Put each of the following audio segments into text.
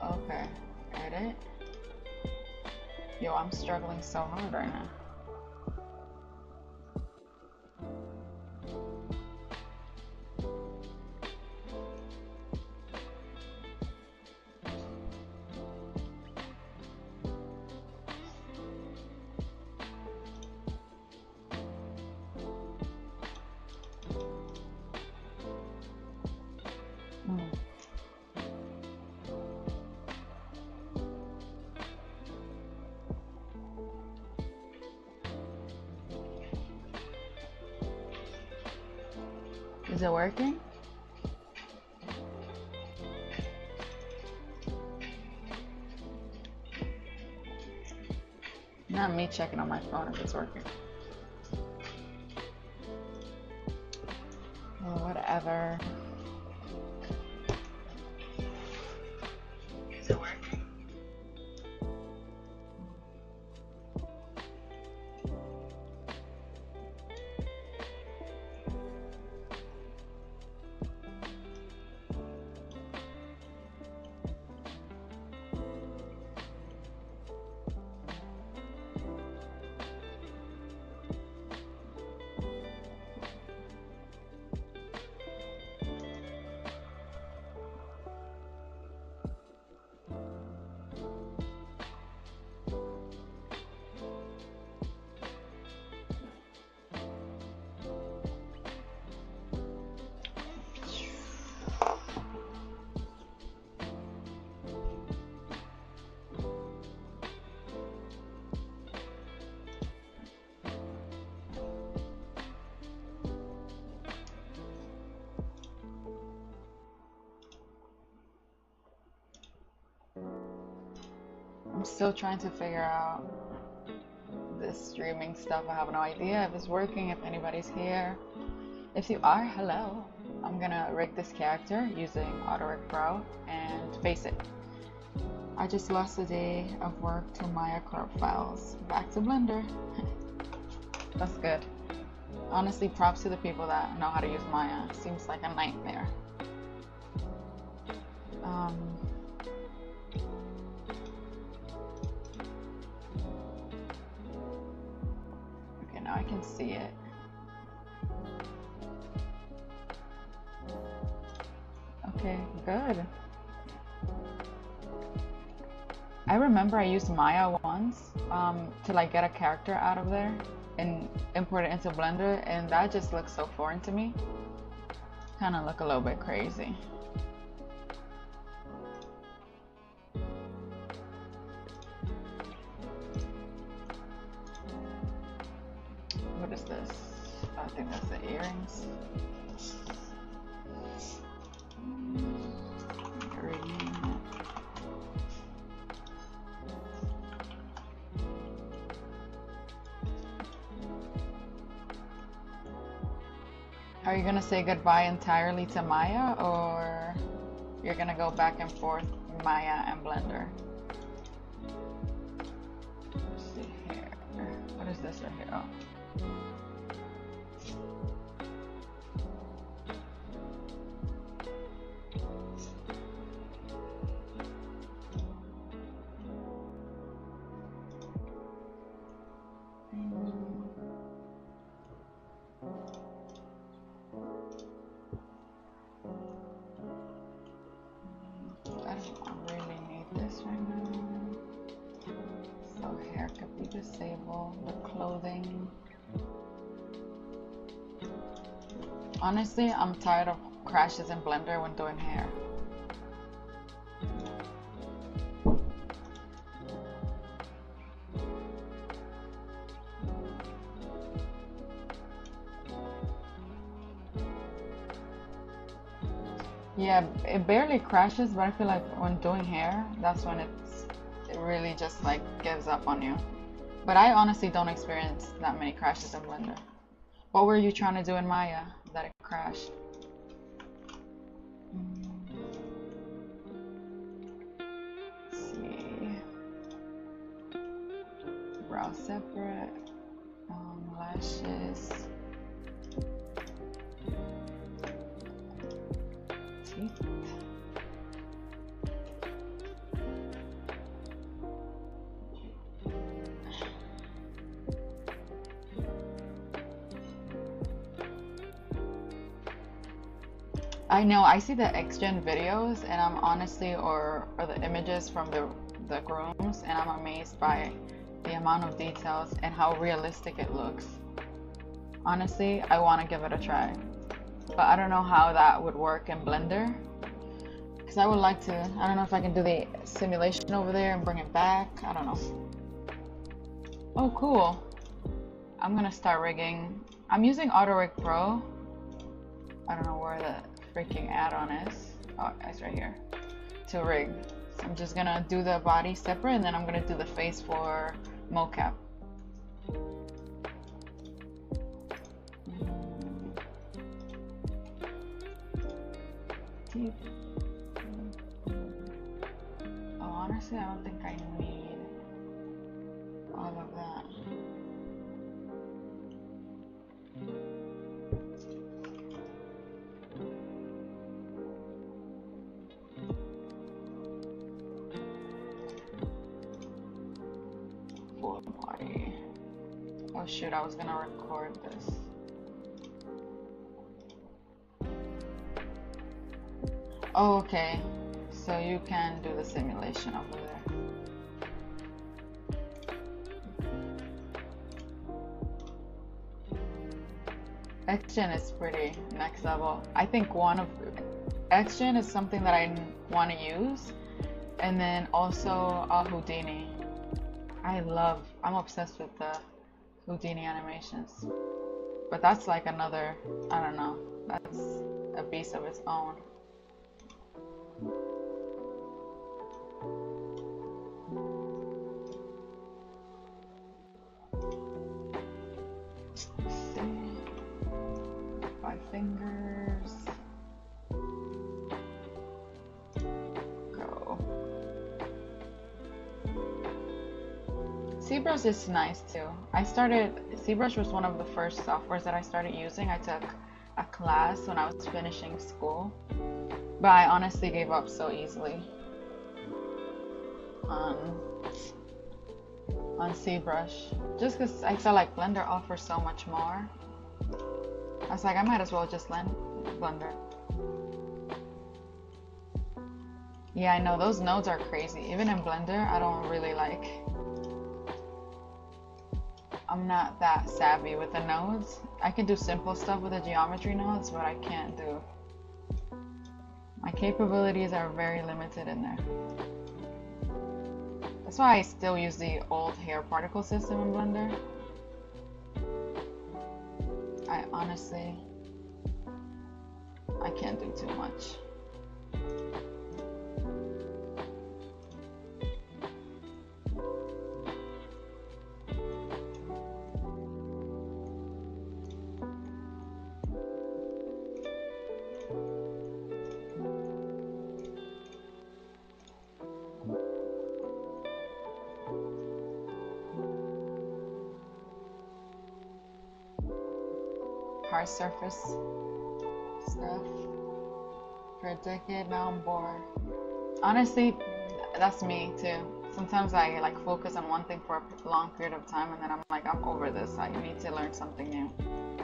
Okay, edit. Yo, I'm struggling so hard right now. Is it working? Not me checking on my phone if it's working. Well, whatever. Is it working? I'm still trying to figure out this streaming stuff. I have no idea if it's working, if anybody's here. If you are, hello. I'm gonna rig this character using AutoRig Pro and face it. I just lost a day of work to Maya crop files. Back to Blender. That's good. Honestly, props to the people that know how to use Maya. Seems like a nightmare. Okay, now I can see it. Okay, good. I remember I used Maya once to like get a character out of there and import it into Blender, and that just looks so foreign to me. Kind of look a little bit crazy. What is this? I think that's the earrings. Are you gonna say goodbye entirely to Maya, or you're gonna go back and forth Maya and Blender? Let's see here. What is this right here? Oh. Honestly, I'm tired of crashes in Blender when doing hair. Yeah, it barely crashes, but I feel like when doing hair, that's when it really just like gives up on you. But I honestly don't experience that many crashes in Blender. What were you trying to do in Maya that it crashed? Let's see. Brow separate. Lashes. Teeth. I know I see the X-Gen videos and I'm honestly, or the images from the rooms, and I'm amazed by the amount of details and how realistic it looks. Honestly, I want to give it a try, but I don't know how that would work in Blender, because I would like to. I don't know if I can do the simulation over there and bring it back. I don't know. Oh, cool. I'm gonna start rigging. I'm using AutoRig Pro. I don't know where the freaking add-on is. Oh, it's right here. To rig. So I'm just gonna do the body separate, and then I'm gonna do the face for mocap. Oh, honestly, I don't think I need all of that. Full body. Oh shoot, I was gonna record this. Oh, okay. So you can do the simulation over there. X-Gen is pretty next level. I think X-Gen is something that I want to use, and then also Houdini. I'm obsessed with the Houdini animations, but that's like another, I don't know, that's a beast of its own. Fingers. Go. ZBrush is nice too. ZBrush was one of the first softwares that I started using. I took a class when I was finishing school, but I honestly gave up so easily on ZBrush, just because I felt like Blender offers so much more. I was like, I might as well just learn Blender. Yeah, I know, those nodes are crazy. Even in Blender, I don't really like... I'm not that savvy with the nodes. I can do simple stuff with the geometry nodes, but I can't do... My capabilities are very limited in there. That's why I still use the old hair particle system in Blender. I honestly, I can't do too much. Hard surface stuff for a decade. Now I'm bored. Honestly, that's me too. Sometimes I like focus on one thing for a long period of time, and then I'm like, I'm over this. I need to learn something new.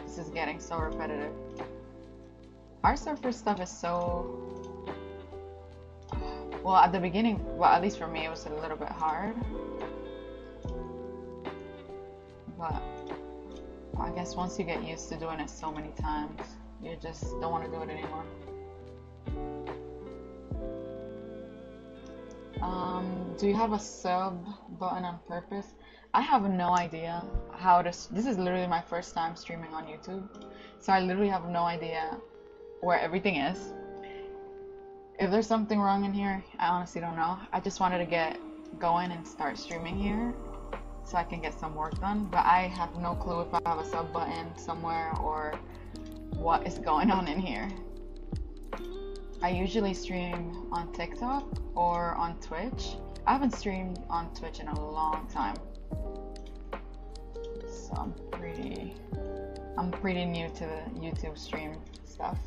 This is getting so repetitive. Hard surface stuff is so... Well, at the beginning, well, at least for me, it was a little bit hard. But I guess once you get used to doing it so many times, you just don't want to do it anymore. Do you have a sub button on purpose? I have no idea how to... This is literally my first time streaming on YouTube, so I literally have no idea where everything is. If there's something wrong in here, I honestly don't know. I just wanted to get going and start streaming here so I can get some work done, but I have no clue if I have a sub button somewhere or what is going on in here. I usually stream on TikTok or on Twitch. I haven't streamed on Twitch in a long time, so I'm pretty new to the YouTube stream stuff.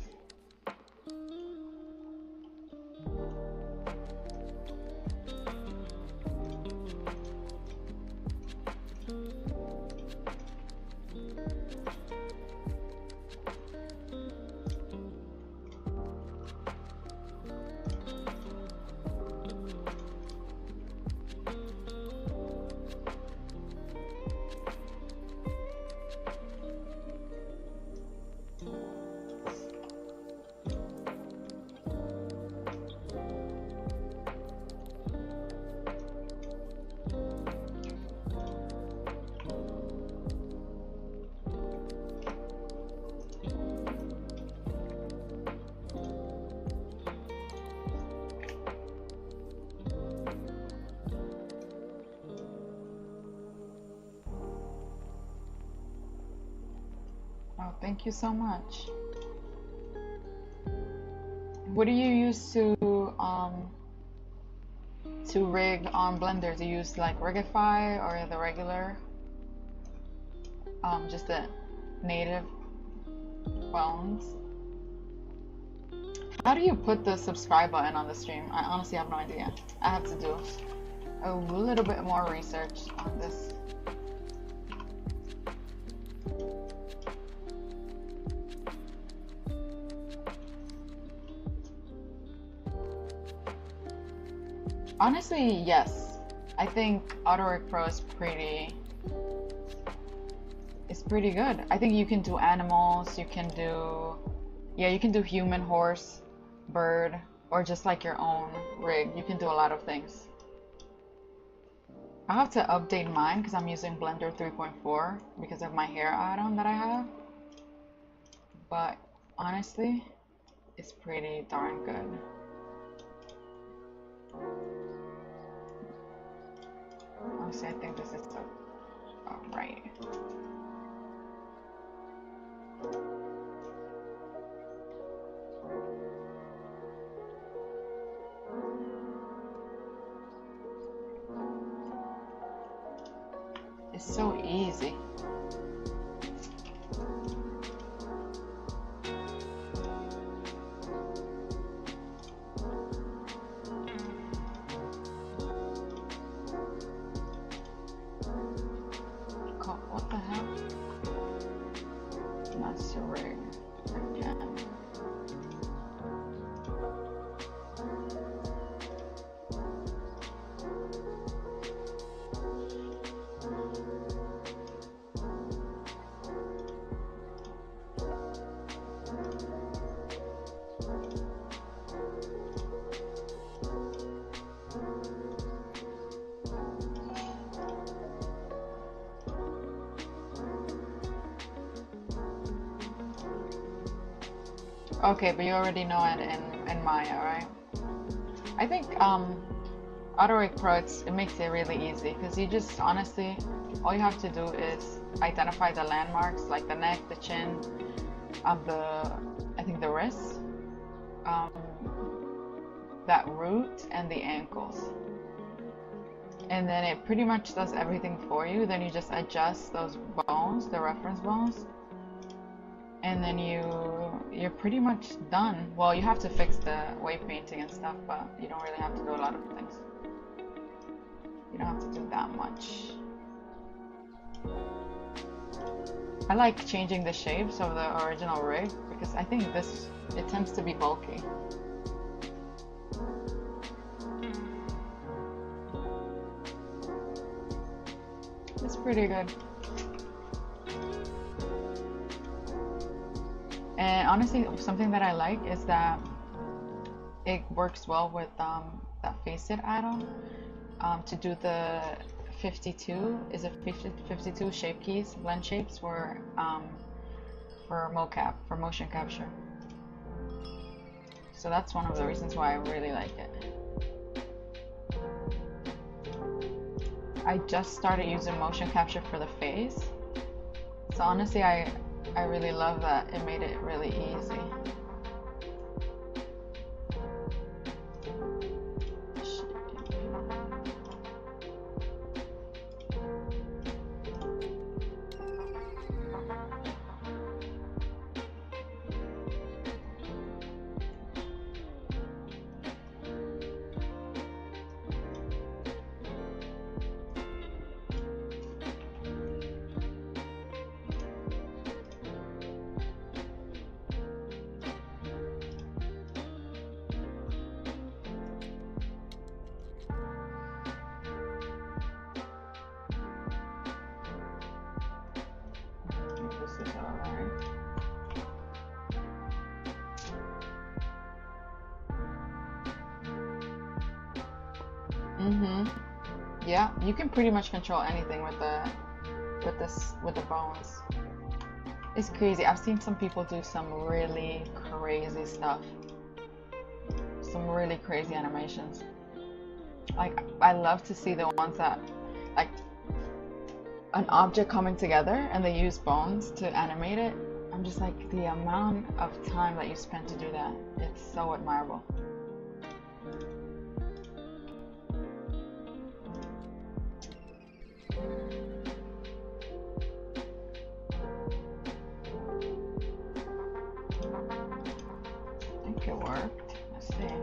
thank you so much. What do you use to rig on Blender? Do you use like Rigify or the regular, just the native bones? How do you put the subscribe button on the stream? I honestly have no idea. I have to do a little bit more research on this. Honestly, yes. I think AutoRig Pro is pretty good. I think you can do animals, you can do, yeah, you can do human, horse, bird, or just like your own rig. You can do a lot of things. I have to update mine because I'm using Blender 3.4 because of my hair add-on that I have. But honestly, it's pretty darn good. Honestly, I think this is so right. It's so easy. What the hell? Master rig again. Okay, but you already know it in Maya, right? I think AutoRig Pro, it makes it really easy because you just honestly, all you have to do is identify the landmarks like the neck, the chin, I think the wrist, that root, and the ankles. And then it pretty much does everything for you. Then you just adjust those bones, the reference bones, and then you're pretty much done. Well, you have to fix the wave painting and stuff, but you don't really have to do a lot of things. You don't have to do that much. I like changing the shapes of the original rig because I think it tends to be bulky. It's pretty good. And honestly, something that I like is that it works well with that Faceit add-on to do the 52, is it 52 shape keys, blend shapes for mocap, for motion capture. So that's one of the reasons why I really like it. I just started using motion capture for the face. So honestly, I really love that it made it really easy. Yeah, you can pretty much control anything with the bones. It's crazy. I've seen some people do some really crazy stuff. Some really crazy animations. Like, I love to see the ones that, like, an object coming together and they use bones to animate it. I'm just like, the amount of time that you spend to do that, it's so admirable. I think it worked. Let's see.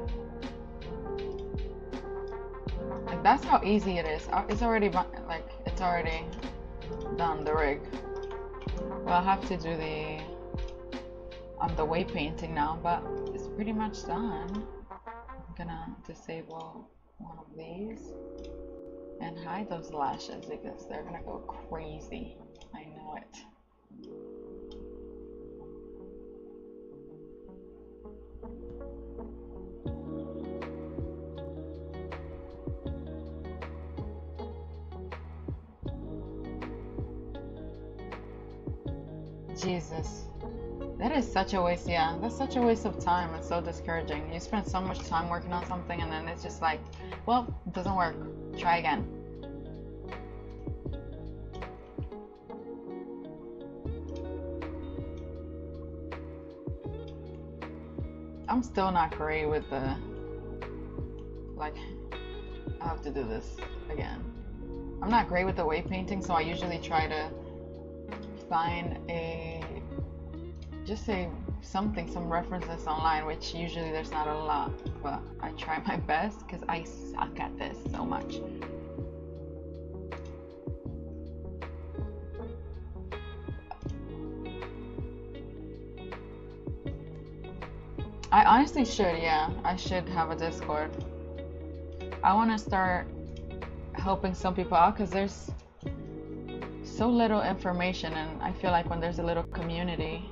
Like, that's how easy it is. It's already like, it's already done, the rig. Well, I'll have to do the weight painting now, but it's pretty much done. I'm gonna disable one of these and hide those lashes because they're gonna go crazy. I know it. Jesus. That is such a waste, yeah. That's such a waste of time. It's so discouraging. You spend so much time working on something and then it's just like, well, it doesn't work. Try again. I'm still not great with the, like, I have to do this again. I'm not great with the weight painting, so I usually try to find some references online, which usually there's not a lot, but I try my best because I suck at this so much. I honestly should, yeah. I should have a Discord. I want to start helping some people out because there's so little information, and I feel like when there's a little community,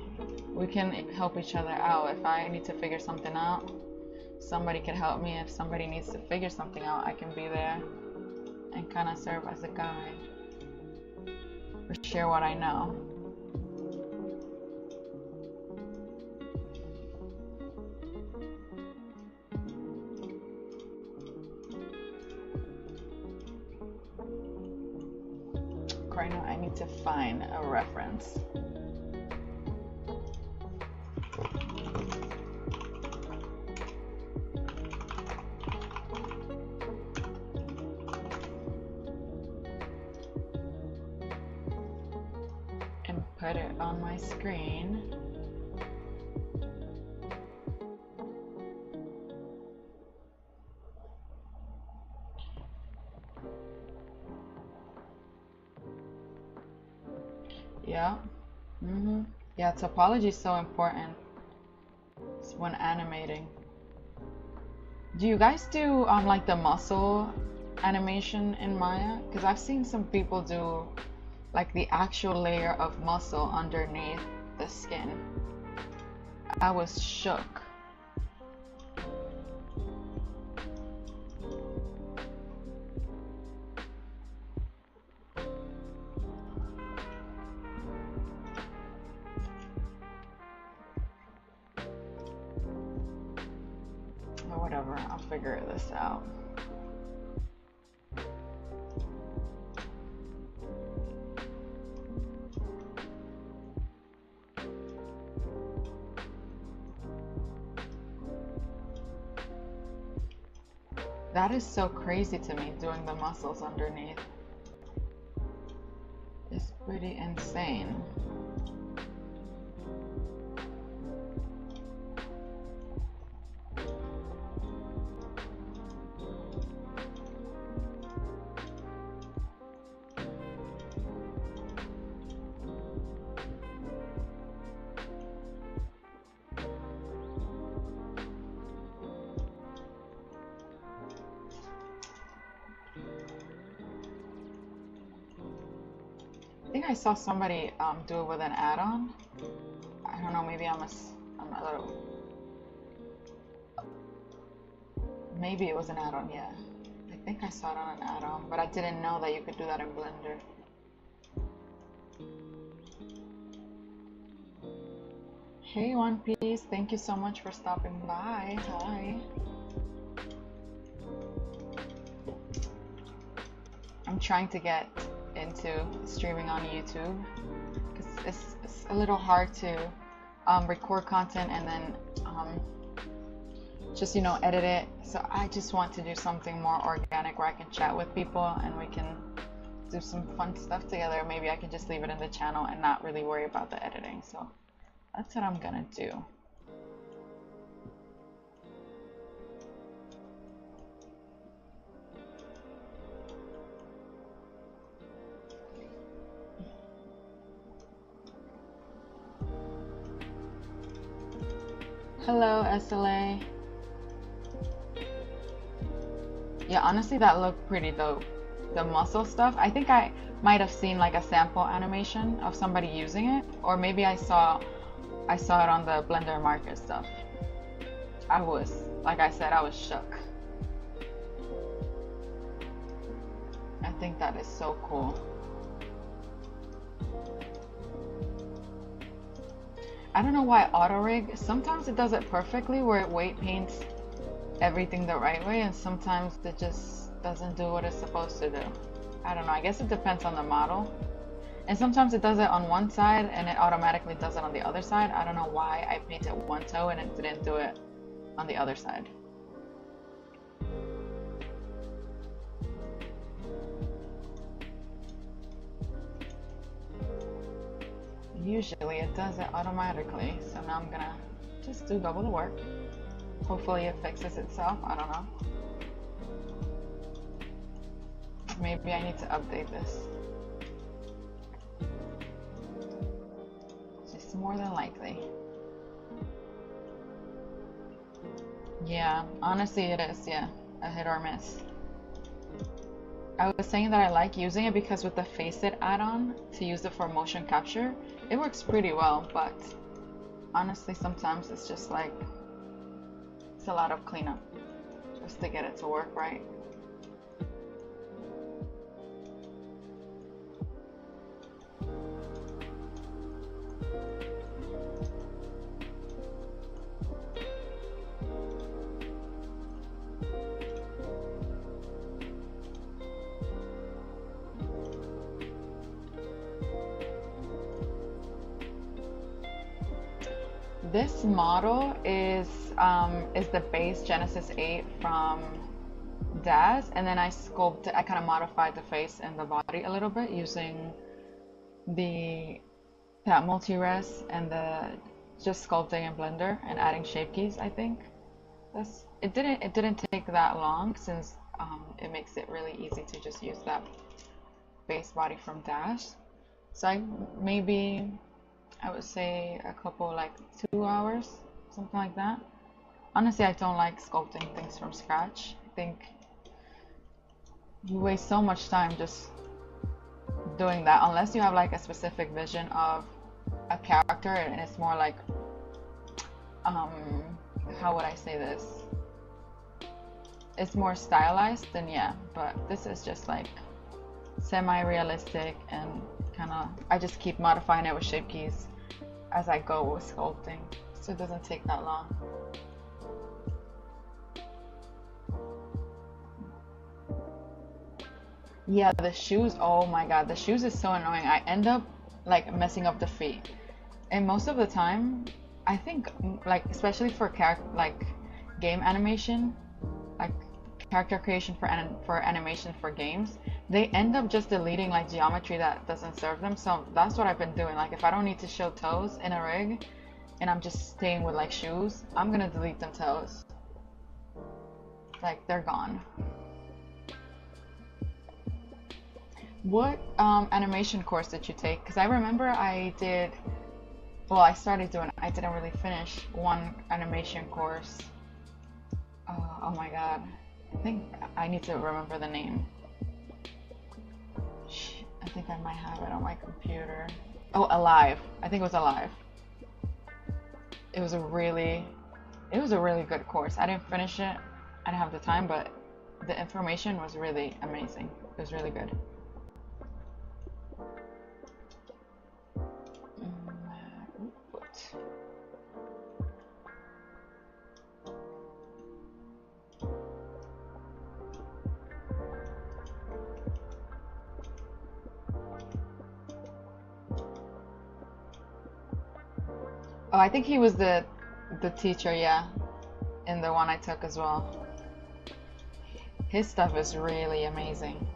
we can help each other out. If I need to figure something out, somebody can help me. If somebody needs to figure something out, I can be there and kind of serve as a guide or share what I know. Right now I need to find a reference. And put it on my screen. Yeah. Yeah, topology is so important when animating. Do you guys do like the muscle animation in Maya? Because I've seen some people do like the actual layer of muscle underneath the skin. I was shook. Whatever, I'll figure this out. That is so crazy to me, doing the muscles underneath. It's pretty insane. I think I saw somebody do it with an add-on. I don't know, maybe I'm a little... Maybe it was an add-on, yeah. I think I saw it on an add-on, but I didn't know that you could do that in Blender. Hey One Piece, thank you so much for stopping by. Hi. I'm trying to get into streaming on YouTube because it's a little hard to record content and then just, you know, edit it. So I just want to do something more organic where I can chat with people and we can do some fun stuff together. Maybe I can just leave it in the channel and not really worry about the editing. So that's what I'm gonna do. Hello, SLA. Yeah, honestly, that looked pretty dope. The muscle stuff, I think I might have seen like a sample animation of somebody using it, or maybe I saw it on the Blender Market stuff. I was, like I said, I was shook. I think that is so cool. I don't know why auto rig, sometimes it does it perfectly where it weight paints everything the right way, and sometimes it just doesn't do what it's supposed to do. I don't know, I guess it depends on the model. And sometimes it does it on one side and it automatically does it on the other side. I don't know why I painted one toe and it didn't do it on the other side. Usually it does it automatically, so now I'm gonna just do double the work. Hopefully it fixes itself, I don't know. Maybe I need to update this. Just more than likely. Yeah, honestly it is, yeah, a hit or miss. I was saying that I like using it because with the Face It add-on, to use it for motion capture, it works pretty well, but honestly sometimes it's just like, it's a lot of cleanup just to get it to work right. This model is the base Genesis 8 from Daz, and then I sculpted, I kind of modified the face and the body a little bit using that multi-res and the just sculpting in Blender and adding shape keys. I think it didn't take that long since it makes it really easy to just use that base body from Daz. So I would say a couple, like 2 hours, something like that. Honestly, I don't like sculpting things from scratch. I think you waste so much time just doing that unless you have like a specific vision of a character and it's more like, how would I say this? It's more stylized, then yeah, but this is just like semi-realistic and kind of, I just keep modifying it with shape keys as I go with sculpting, so it doesn't take that long. Yeah, the shoes, oh my god, the shoes is so annoying. I end up like messing up the feet, and most of the time I think, like especially for game animation, like character creation for animation for games, they end up just deleting like geometry that doesn't serve them. So that's what I've been doing. Like if I don't need to show toes in a rig and I'm just staying with like shoes, I'm gonna delete them toes. Like they're gone. What animation course did you take? Because I remember I started doing, I didn't really finish one animation course. Oh my god. I think I need to remember the name. I think I might have it on my computer. Oh, Alive. I think it was Alive. It was a really good course. I didn't finish it. I didn't have the time, but the information was really amazing. It was really good. I think he was the teacher, yeah, in the one I took as well. His stuff is really amazing.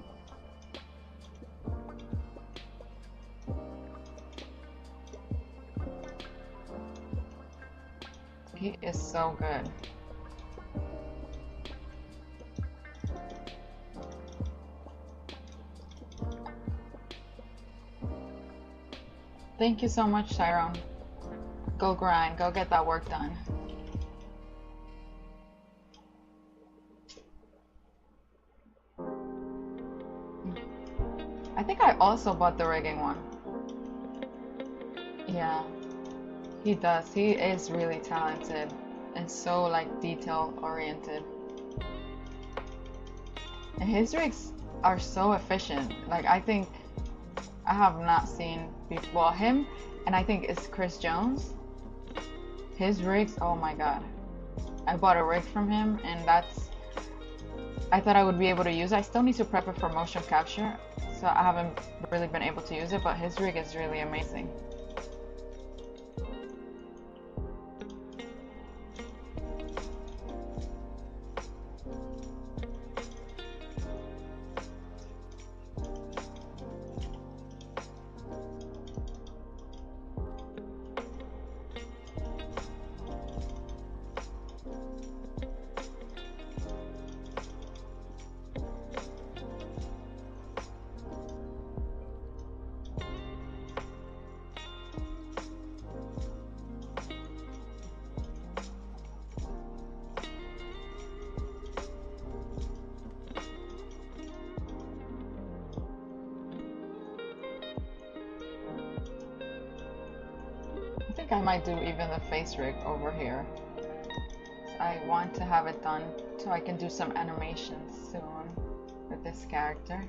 He is so good. Thank you so much, Tyrone. Go grind, go get that work done. I think I also bought the rigging one. Yeah, he does. He is really talented and so like detail oriented. And his rigs are so efficient. Like I think I have not seen before him, and I think it's Chris Jones. His rigs, oh my god. I bought a rig from him, and I thought I would be able to use it. I still need to prep it for motion capture, so I haven't really been able to use it, but his rig is really amazing. I think I might do even the face rig over here. I want to have it done so I can do some animations soon with this character.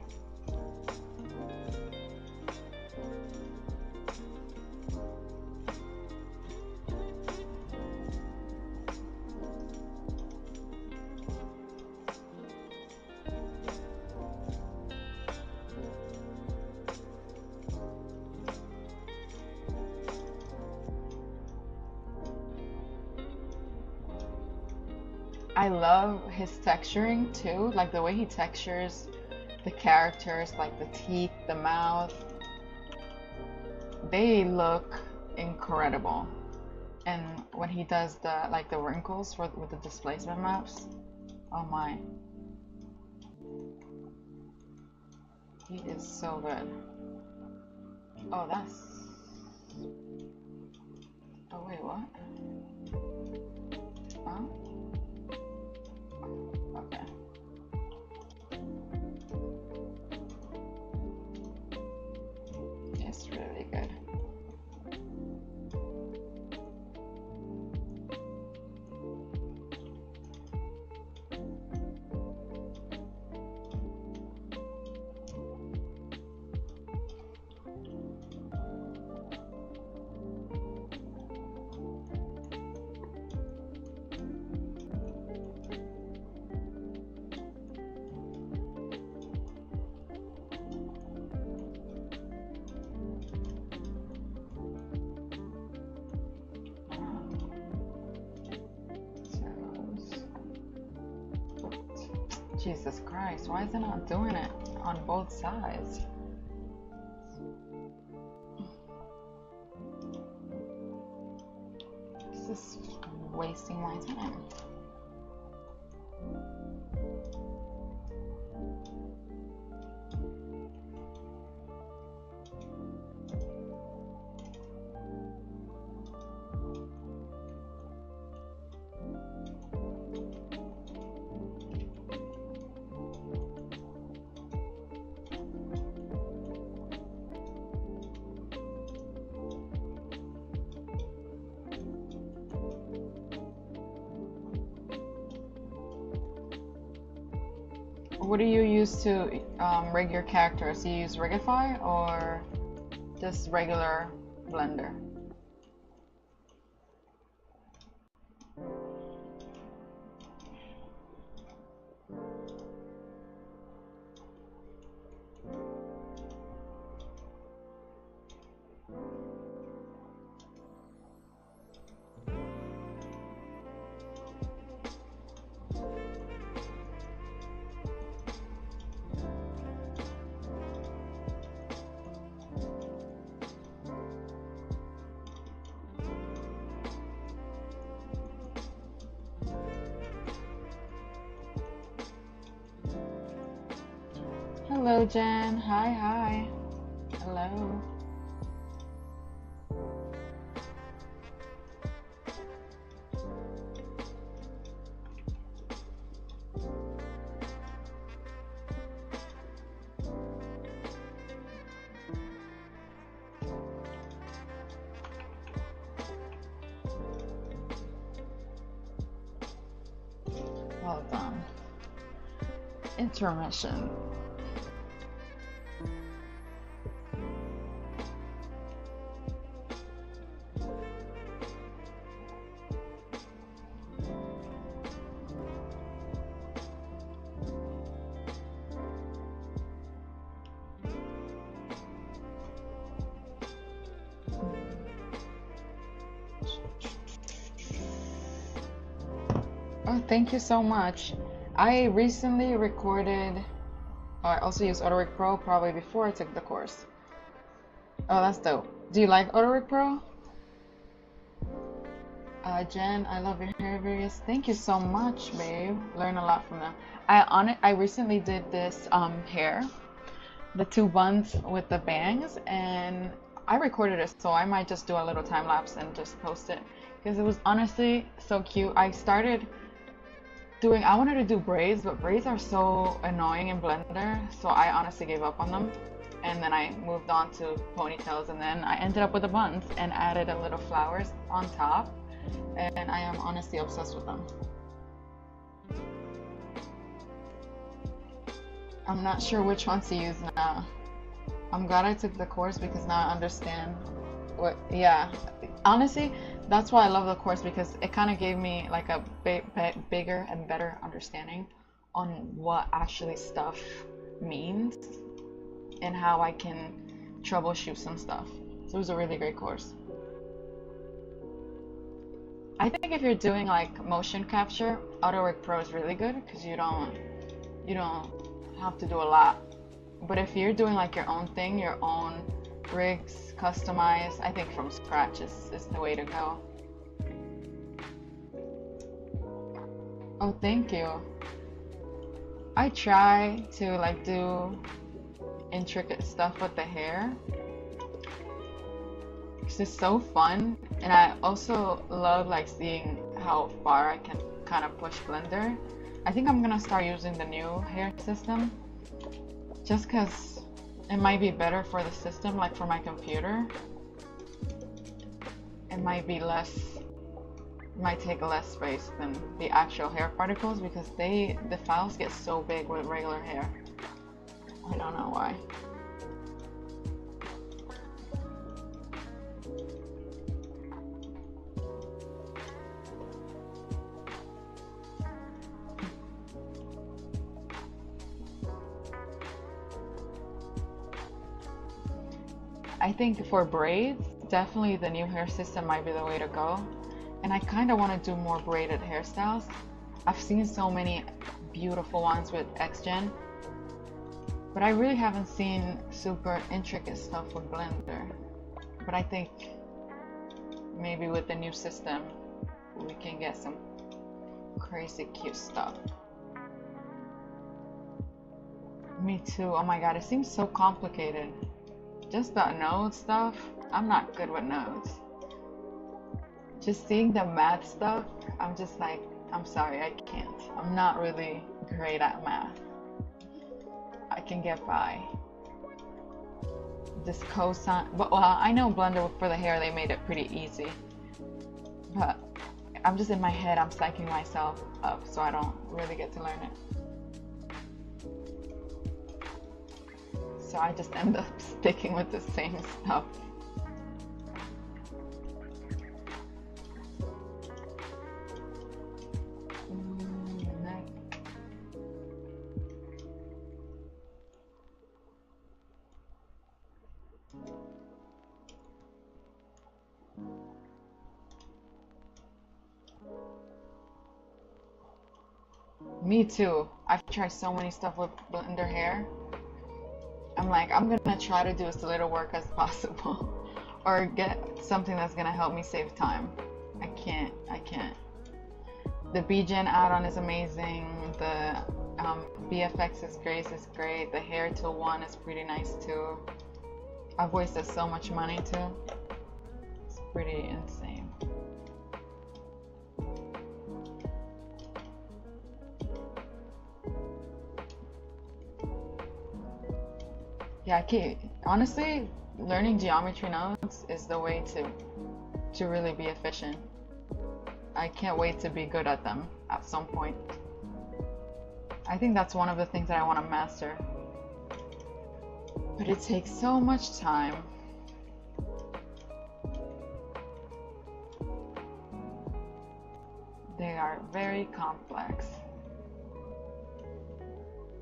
I love his texturing too, like the way he textures the characters, like the teeth, the mouth. They look incredible. And when he does the wrinkles with the displacement maps, oh my. He is so good. Oh, that's... Oh wait, what? Huh? Okay. It's really good. Jesus Christ, why is it not doing it on both sides? This is wasting my time. What do you use to rig your characters? Do you use Rigify or just regular Blender? Hello, Jen. Hi, hi. Hello. Well done. Intermission. Oh, thank you so much. I recently recorded, I also use AutoRig Pro probably before I took the course. Oh, that's dope. Do you like AutoRig Pro? Jen, I love your hair videos. Thank you so much, babe. Learn a lot from them. I recently did this hair, the two buns with the bangs, and I recorded it, so I might just do a little time lapse and just post it because it was honestly so cute. I wanted to do braids, but braids are so annoying in Blender, so I honestly gave up on them. And then I moved on to ponytails, and then I ended up with the buns and added a little flowers on top. And I am honestly obsessed with them. I'm not sure which ones to use now. I'm glad I took the course because now I understand what, yeah. Honestly, that's why I love the course, because it kind of gave me like a bigger and better understanding on what actually stuff means and how I can troubleshoot some stuff. So it was a really great course. I think if you're doing like motion capture, AutoRig Pro is really good because you don't have to do a lot. But if you're doing like your own thing, your own rigs, customize, I think from scratch is the way to go. Oh, thank you. I try to like do intricate stuff with the hair. It's just so fun, and I also love like seeing how far I can kind of push Blender. I think I'm gonna start using the new hair system just because it might be better for the system, like for my computer. It might be might take less space than the actual hair particles because the files get so big with regular hair. I don't know why. I think for braids, definitely the new hair system might be the way to go. And I kind of want to do more braided hairstyles. I've seen so many beautiful ones with XGen, but I really haven't seen super intricate stuff with Blender. But I think maybe with the new system, we can get some crazy cute stuff. Me too. Oh my god, it seems so complicated. Just the node stuff, I'm not good with nodes. Just seeing the math stuff, I'm just like, I'm sorry, I can't. I'm not really great at math. I can get by. This cosine, but well, I know Blender for the hair, they made it pretty easy. But I'm just in my head, I'm psyching myself up, so I don't really get to learn it. So I just end up sticking with the same stuff. Me too. I've tried so many stuff with Blender hair. I'm like, I'm gonna try to do as little work as possible or get something that's gonna help me save time. I can't. The BGen add-on is amazing. The VFX is great. The hair tool one is pretty nice too. I've wasted so much money too. It's pretty insane. Yeah, honestly, learning geometry nodes is the way to really be efficient. I can't wait to be good at them at some point. I think that's one of the things that I want to master. But it takes so much time. They are very complex.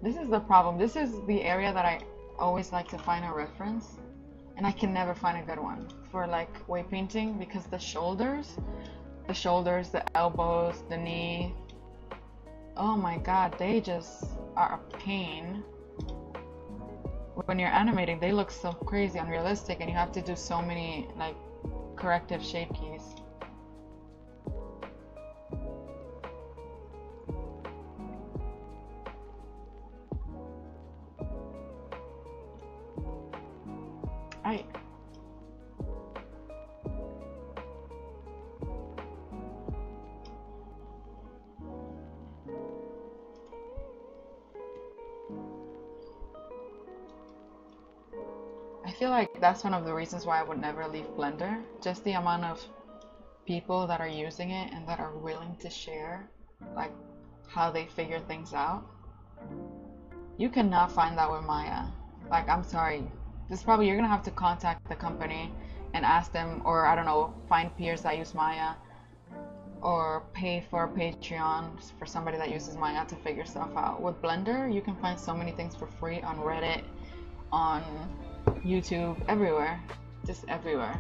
This is the problem. This is the area that I always like to find a reference, and I can never find a good one for like weight painting, because the shoulders, the elbows, the knee, oh my god, they just are a pain. When you're animating, they look so crazy unrealistic, and you have to do so many like corrective shape keys. I feel like that's one of the reasons why I would never leave Blender. Just the amount of people that are using it and that are willing to share like how they figure things out. You cannot find that with Maya. Like, I'm sorry. You're gonna have to contact the company and ask them, or I don't know, find peers that use Maya, or pay for Patreon for somebody that uses Maya to figure stuff out. With Blender, you can find so many things for free on Reddit, on YouTube, everywhere. Just everywhere.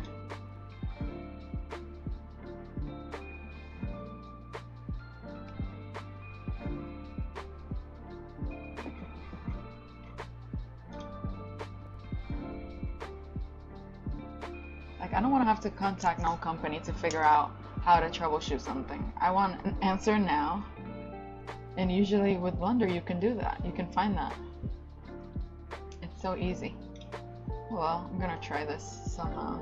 Like, I don't want to have to contact no company to figure out how to troubleshoot something. I want an answer now. And usually with Blender you can do that. You can find that. It's so easy. Well, I'm gonna try this somehow.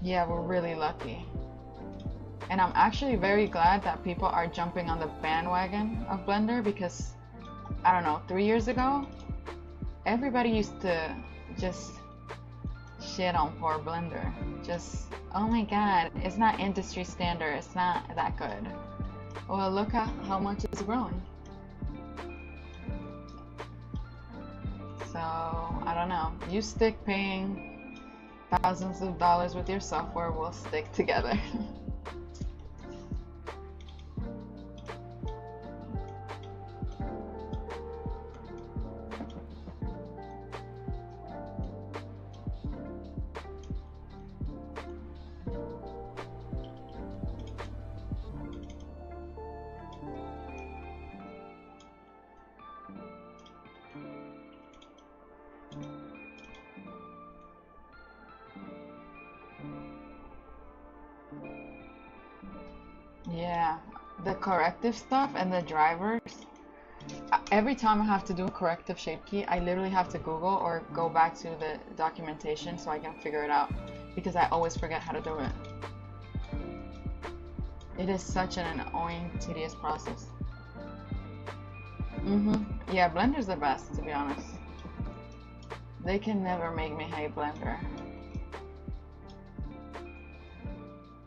Yeah, we're really lucky. And I'm actually very glad that people are jumping on the bandwagon of Blender, because I don't know, 3 years ago, everybody used to just shit on poor Blender. Just, oh my god, it's not industry standard, it's not that good. Well, look at how much it's growing. So, I don't know. You stick paying thousands of dollars with your software, we'll stick together. Yeah, the corrective stuff and the drivers. Every time I have to do a corrective shape key, I literally have to Google or go back to the documentation so I can figure it out, because I always forget how to do it. It is such an annoying, tedious process. Yeah, Blender's the best, to be honest. They can never make me hate Blender.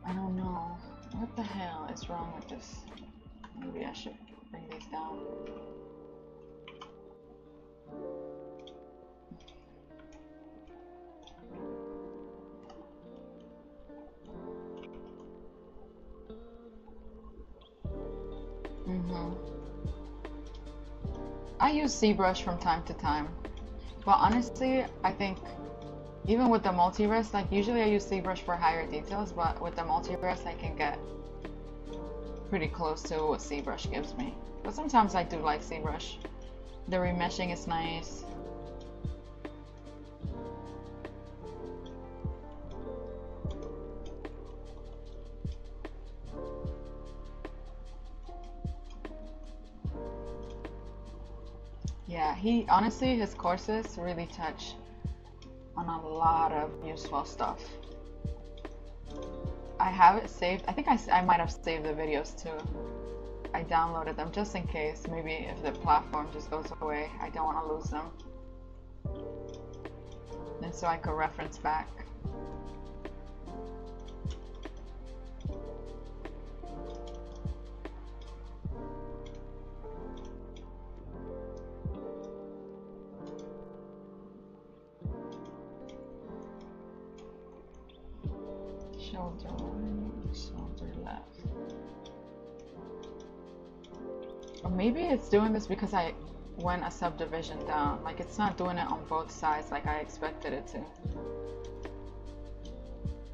I don't know. What the hell is wrong with this? Maybe I should bring these down. I use ZBrush from time to time, but honestly, I think even with the multi-res, like usually I use ZBrush for higher details, but with the multi-res I can get pretty close to what ZBrush gives me. But sometimes I do like ZBrush. The remeshing is nice. Yeah, he honestly, his courses really touch on a lot of useful stuff. I have it saved. I think I might have saved the videos too. I downloaded them just in case. Maybe if the platform just goes away, I don't want to lose them. And so I could reference back. Shoulder right, shoulder left. Or maybe it's doing this because I went a subdivision down. Like it's not doing it on both sides like I expected it to.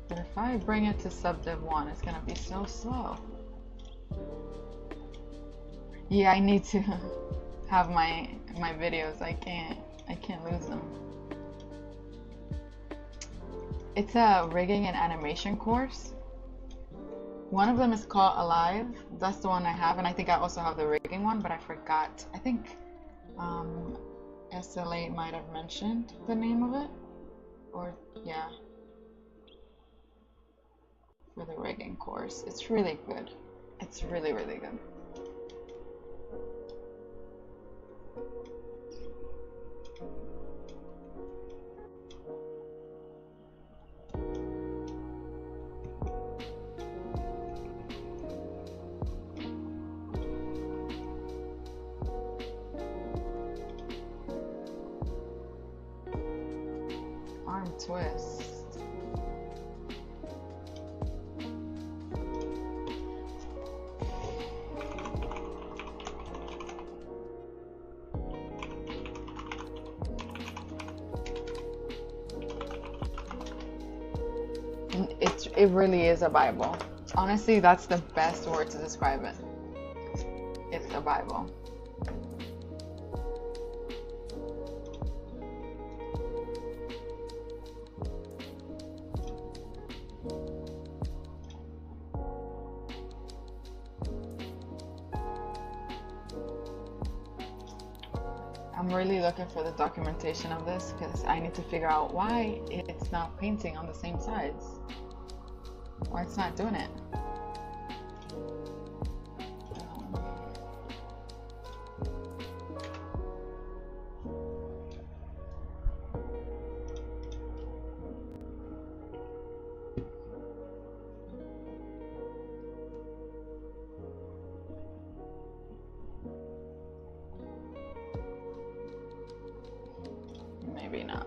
But if I bring it to subdiv 1, it's gonna be so slow. Yeah, I need to have my videos. I can't lose them. It's a rigging and animation course. One of them is called Alive. That's the one I have, and I think I also have the rigging one, but I forgot. I think SLA might have mentioned the name of it, or yeah, for the rigging course. It's really good. It's really, really good. Arm twist. It really is a Bible. Honestly, that's the best word to describe it. It's a Bible. I'm really looking for the documentation of this because I need to figure out why it's not painting on the same sides. Why it's not doing it. Maybe not.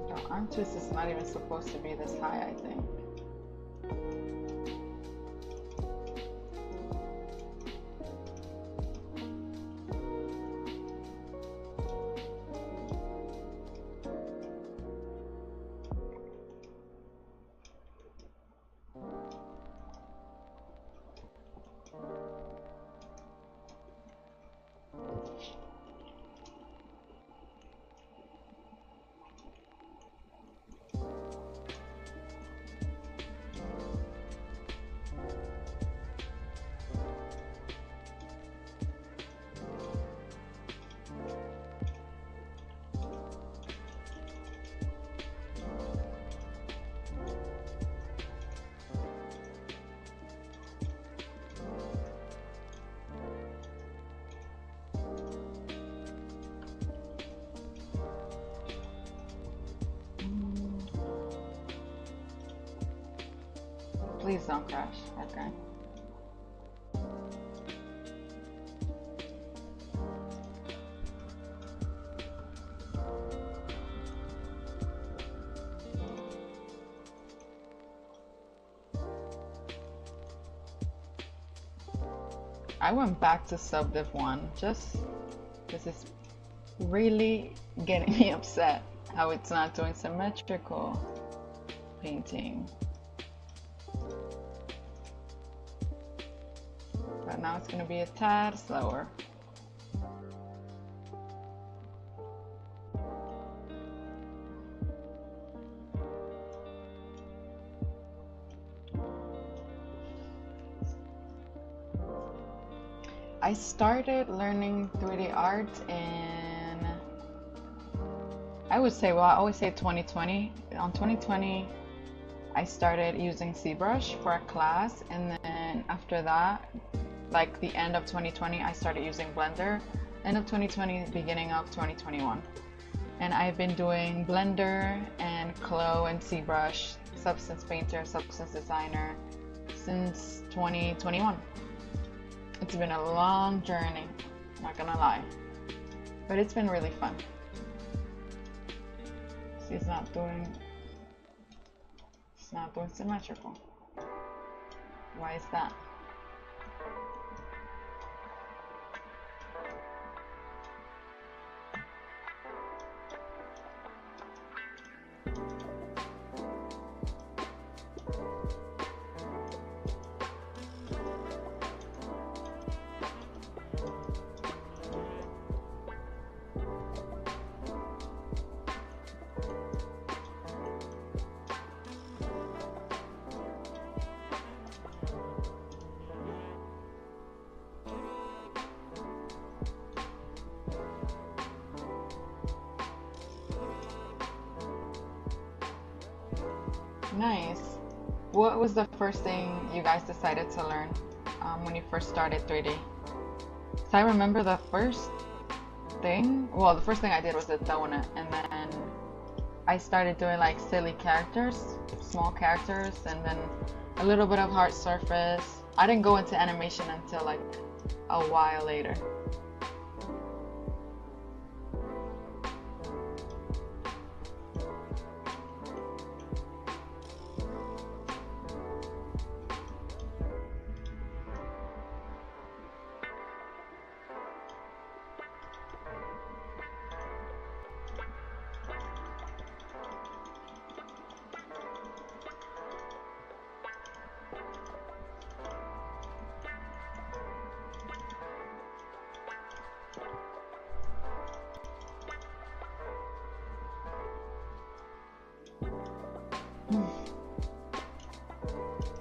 The arm twist is not even supposed to be this high, I think. Please don't crash. Okay. I went back to subdiv 1 just because it's really getting me upset how it's not doing symmetrical painting. But now it's going to be a tad slower. I started learning 3D art in, I would say, well, I always say 2020. On 2020, I started using ZBrush for a class, and then after that, like the end of 2020, I started using Blender. End of 2020, beginning of 2021. And I've been doing Blender and Clo and ZBrush, Substance Painter, Substance Designer since 2021. It's been a long journey, not gonna lie, but it's been really fun. See, it's not doing symmetrical. Why is that? Nice. What was the first thing you guys decided to learn when you first started 3D? So I remember the first thing, well, the first thing I did was the donut, and then I started doing like silly characters, small characters, and then a little bit of hard surface. I didn't go into animation until like a while later.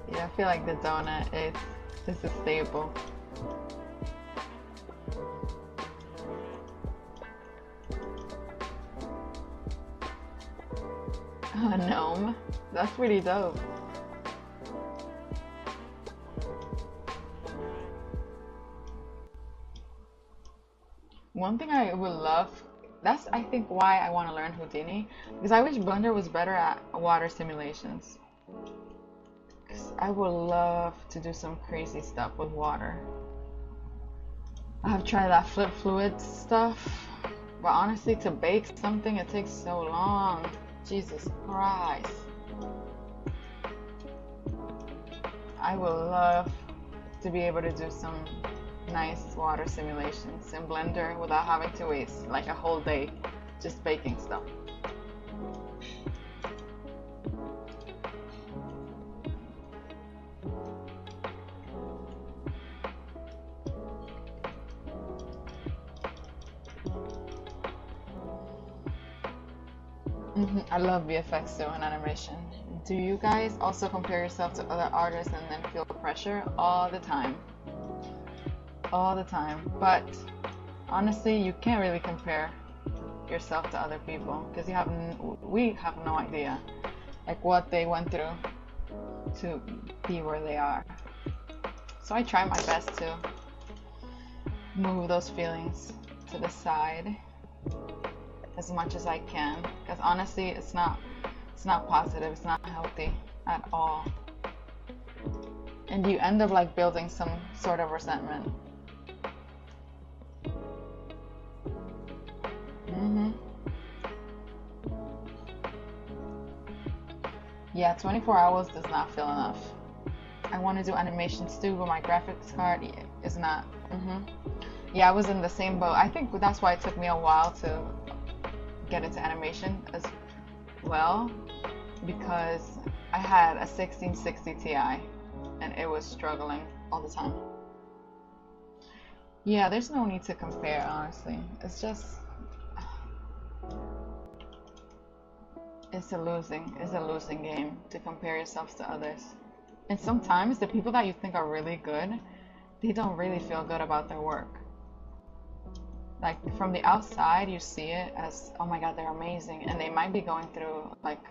Yeah, I feel like the donut is a staple. A gnome? That's pretty dope. One thing I would love, that's I think why I want to learn Houdini, because I wish Blender was better at water simulations. Because I would love to do some crazy stuff with water. I have tried that flip fluid stuff, but honestly, to bake something, it takes so long. Jesus Christ. I would love to be able to do some nice water simulations in Blender without having to waste like a whole day just baking stuff. I love VFX too and animation. Do you guys also compare yourself to other artists and then feel pressure? All the time. All the time. But honestly, you can't really compare yourself to other people because we have no idea like what they went through to be where they are. So I try my best to move those feelings to the side as much as I can, because honestly it's not positive, it's not healthy at all, and you end up like building some sort of resentment. Yeah, 24 hours does not feel enough. I want to do animations too, but my graphics card is not. Yeah, I was in the same boat. I think that's why it took me a while to get into animation as well, because I had a 1660 Ti and it was struggling all the time. Yeah, there's no need to compare, honestly. It's just it's a losing game to compare yourselves to others. And sometimes the people that you think are really good they don't really feel good about their work. Like from the outside, you see it as, oh my God, they're amazing, and they might be going through like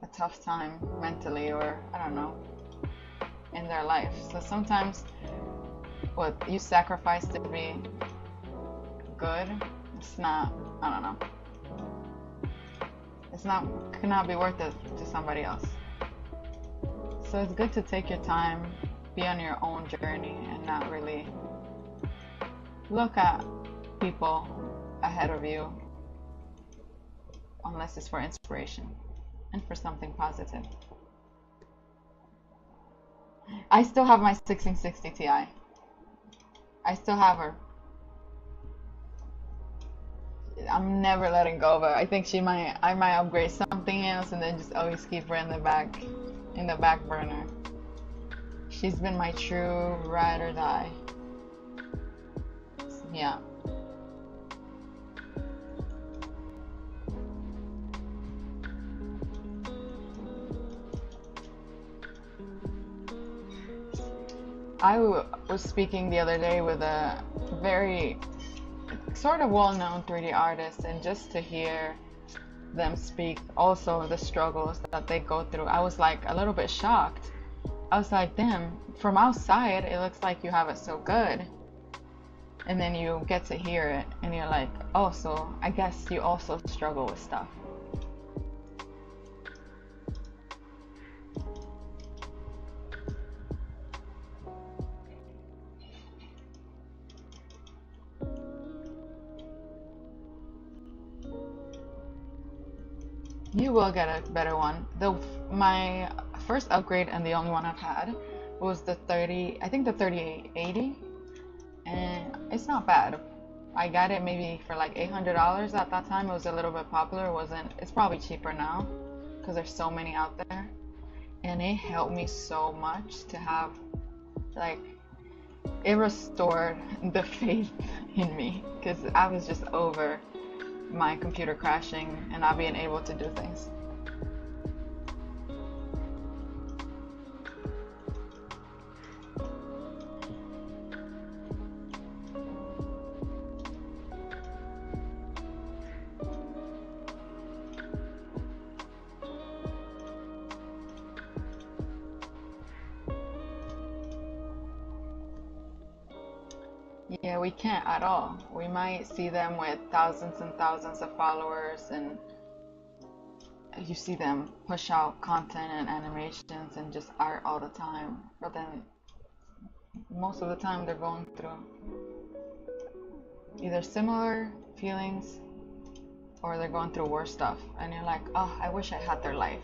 a tough time mentally, or I don't know, in their life. So sometimes what you sacrifice to be good, it's not, I don't know, it's not, cannot be worth it to somebody else. So it's good to take your time, be on your own journey, and not really look at people ahead of you unless it's for inspiration and for something positive. I still have my 1660 Ti. I still have her. I'm never letting go of her. I think I might upgrade something else and then just always keep her in the back burner. She's been my true ride or die. Yeah. I was speaking the other day with a very sort of well-known 3D artist, and just to hear them speak also the struggles that they go through, I was like a little bit shocked. I was like, damn, from outside it looks like you have it so good, and then you get to hear it and you're like, oh, so I guess you also struggle with stuff. You will get a better one. My first upgrade, and the only one I've had, was the 3080, and it's not bad. I got it maybe for like $800 at that time. It was a little bit popular. It's probably cheaper now because there's so many out there, and it helped me so much to have, like, it restored the faith in me, because I was just over my computer crashing and not being able to do things. Yeah, we can't at all. We might see them with thousands and thousands of followers, and you see them push out content and animations and just art all the time, but then most of the time they're going through either similar feelings or they're going through worse stuff, and you're like, oh, I wish I had their life.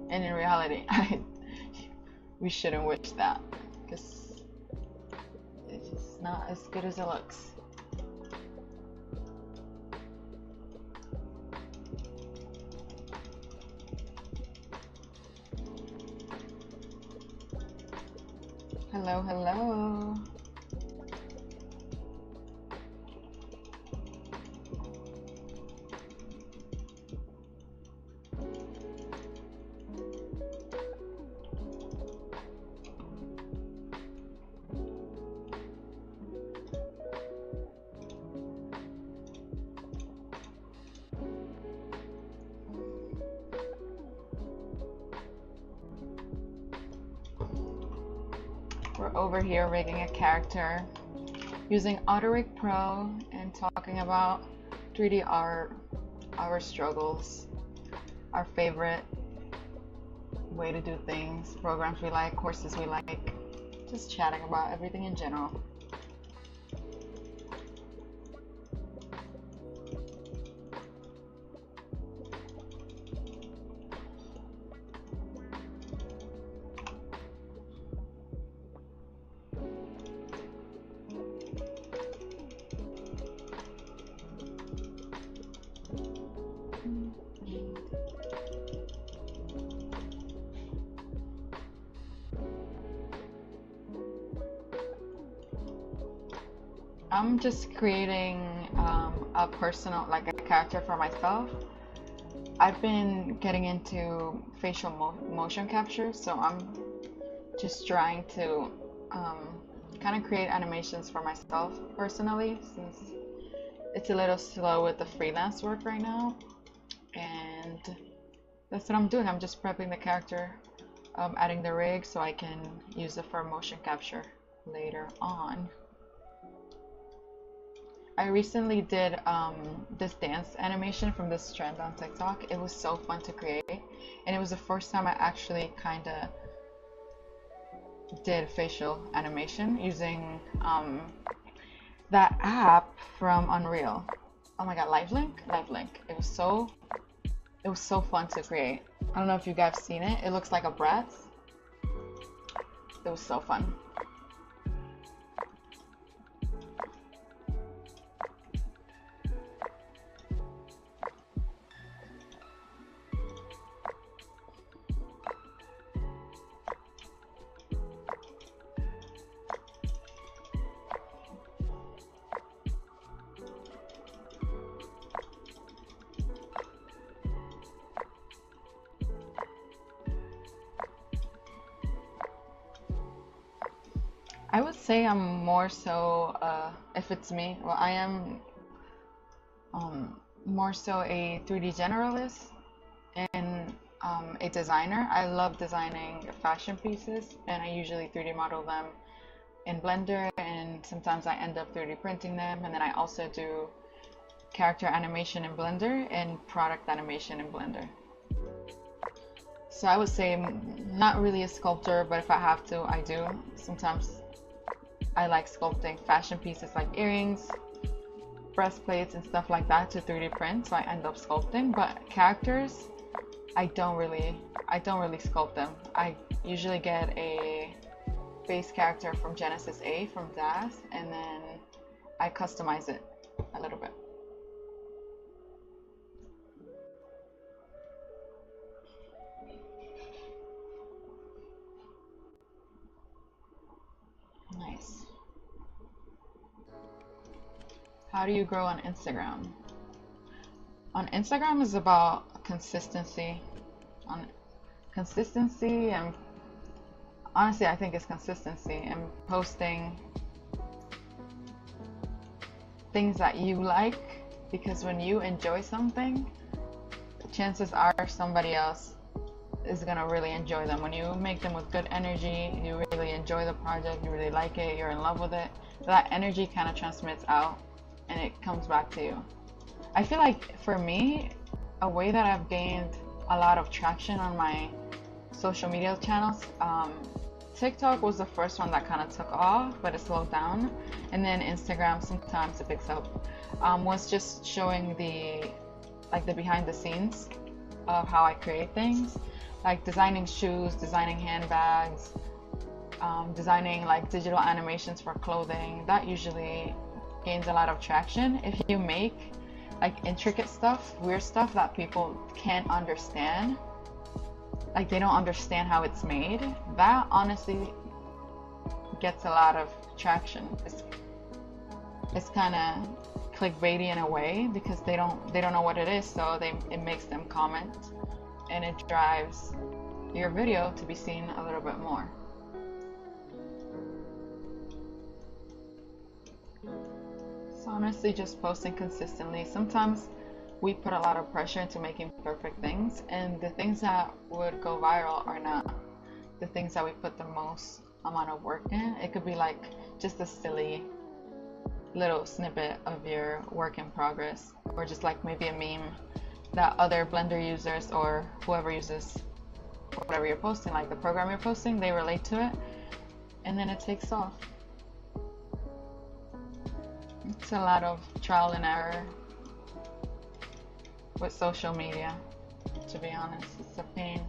And in reality, we shouldn't wish that, because it's just not as good as it looks. Hello, hello. We're over here rigging a character using AutoRig Pro and talking about 3D art, our struggles, our favorite way to do things, programs we like, courses we like, just chatting about everything in general. I'm just creating a personal, like a character for myself. I've been getting into facial motion capture, so I'm just trying to kind of create animations for myself personally, since it's a little slow with the freelance work right now. And that's what I'm doing. I'm just prepping the character, adding the rig so I can use it for motion capture later on. I recently did this dance animation from this trend on TikTok. It was so fun to create, and it was the first time I actually kind of did facial animation using that app from Unreal. Oh my god, Live Link. It was so fun to create. I don't know if you guys seen it. It looks like a brat. It was so fun. I would say I'm more so, if it's me, well, I am more so a 3D generalist and a designer. I love designing fashion pieces, and I usually 3D model them in Blender, and sometimes I end up 3D printing them, and then I also do character animation in Blender and product animation in Blender. So I would say not really a sculptor, but if I have to, I do. Sometimes I like sculpting fashion pieces like earrings, breastplates, and stuff like that to 3D print, so I end up sculpting. But characters, I don't really sculpt them. I usually get a base character from Genesis A from DAS, and then I customize it a little bit. Nice. How do you grow on Instagram? On Instagram is about consistency. On consistency, and honestly, I think it's consistency and posting things that you like, because when you enjoy something, chances are somebody else is gonna really enjoy them. When you make them with good energy, you really enjoy the project, you really like it, you're in love with it, that energy kind of transmits out and it comes back to you. I feel like for me, a way that I've gained a lot of traction on my social media channels, TikTok was the first one that kind of took off, but it slowed down, and then Instagram sometimes it picks up, was just showing the behind the scenes of how I create things, like designing shoes, designing handbags, designing like digital animations for clothing. That usually gains a lot of traction. If you make like intricate stuff, weird stuff that people can't understand, like they don't understand how it's made, that honestly gets a lot of traction. It's kind of clickbaity in a way, because they don't know what it is, so it makes them comment, and it drives your video to be seen a little bit more. So honestly, just posting consistently. Sometimes we put a lot of pressure into making perfect things, and the things that would go viral are not the things that we put the most amount of work in. It could be like just a silly little snippet of your work in progress, or just like maybe a meme that other Blender users or whoever uses whatever you're posting, like the program you're posting, they relate to it, and then it takes off. It's a lot of trial and error with social media, to be honest. It's a pain.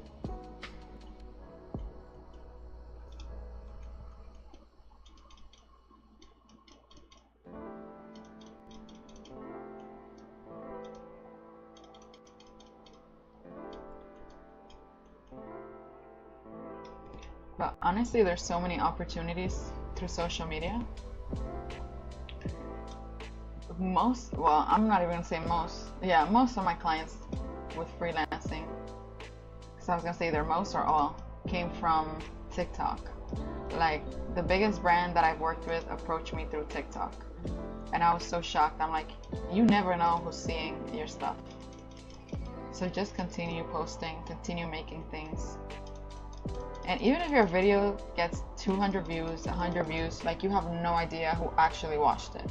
But honestly, there's so many opportunities through social media. Well, I'm not even gonna say most. Yeah, most of my clients with freelancing, because I was gonna say either most or all, came from TikTok. Like, the biggest brand that I've worked with approached me through TikTok. And I was so shocked. I'm like, you never know who's seeing your stuff. So just continue posting, continue making things. And even if your video gets 200 views, 100 views, like, you have no idea who actually watched it.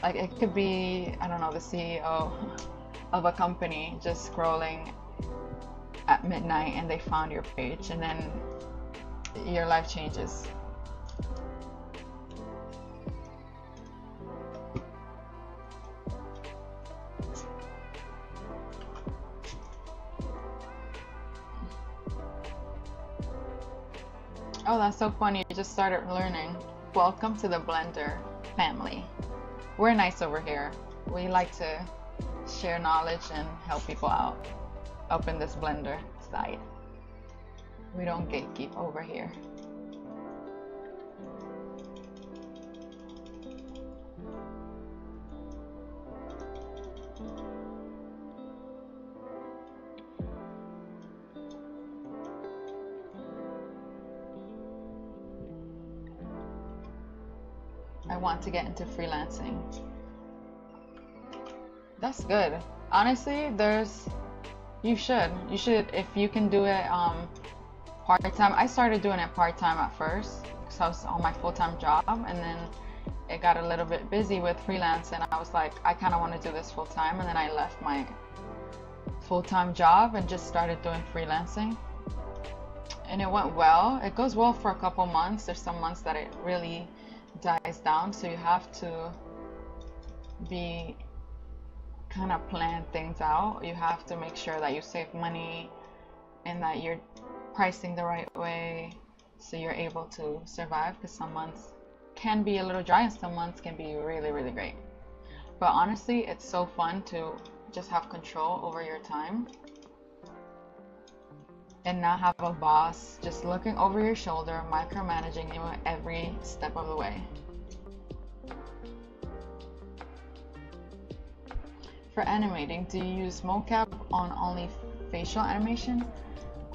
Like, it could be, I don't know, the CEO of a company just scrolling at midnight and they found your page, and then your life changes. Oh, that's so funny. You just started learning. Welcome to the Blender family. We're nice over here. We like to share knowledge and help people out up in this Blender side. We don't gatekeep over here. I want to get into freelancing. That's good. Honestly, you should if you can do it part-time. I started doing it part-time at first because I was on my full-time job, and then it got a little bit busy with freelance, and I was like, I kind of want to do this full-time, and then I left my full-time job and just started doing freelancing, and it went well. It goes well for a couple months. There's some months that it really dies down, so you have to be kind of plan things out. You have to make sure that you save money and that you're pricing the right way so you're able to survive, because some months can be a little dry and some months can be really, really great. But honestly, it's so fun to just have control over your time and not have a boss just looking over your shoulder, micromanaging you every step of the way. For animating, do you use mocap on only facial animation?